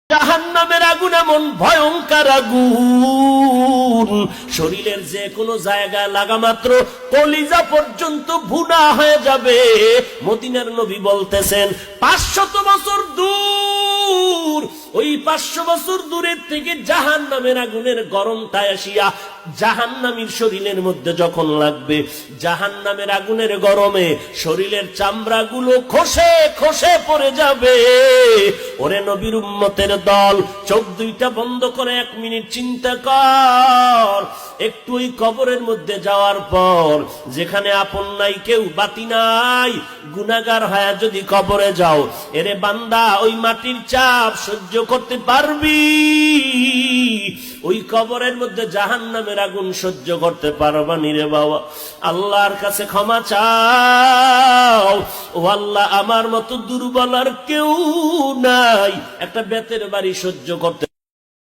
জাহান্নামের আগুন এমন ভয়ঙ্কর আগুন, শরীরের যে কোনো জায়গায় লাগা মাত্র কলিজা পর্যন্ত ভুনা হয়ে যাবে। মদিনার নবী বলতেছেন 500 বছর দূর, ওই 500 বছর দূরের থেকে জাহান্নামের আগুনের গরমটা আসিয়া জাহান্নামীর শরীরের মধ্যে যখন লাগবে, জাহান্নামের আগুনের গরমে শরীরের চামড়াগুলো খসে খসে পড়ে যাবে। ওরে নবীর উম্মতের দল, চোখ দুইটা বন্ধ করে 1 মিনিট চিন্তা কর। একটু ওই কবরের মধ্যে যাওয়ার পর, যেখানে আপন নাই, কেউ বাতি নাই, গুনাহগার হয়ে যদি কবরে যাও, এরে বান্দা ওই মাটির চাপ সহ্য করতে পারবি? ওই কবরের মধ্যে জাহান্নামের আগুন সহ্য করতে পারবা নি রে বাবা? আল্লাহর কাছে ক্ষমা চাও, ও আল্লাহ আমার মতো দুর্বল আর কেউ নাই, একটা বেতের বাড়ি সহ্য করতে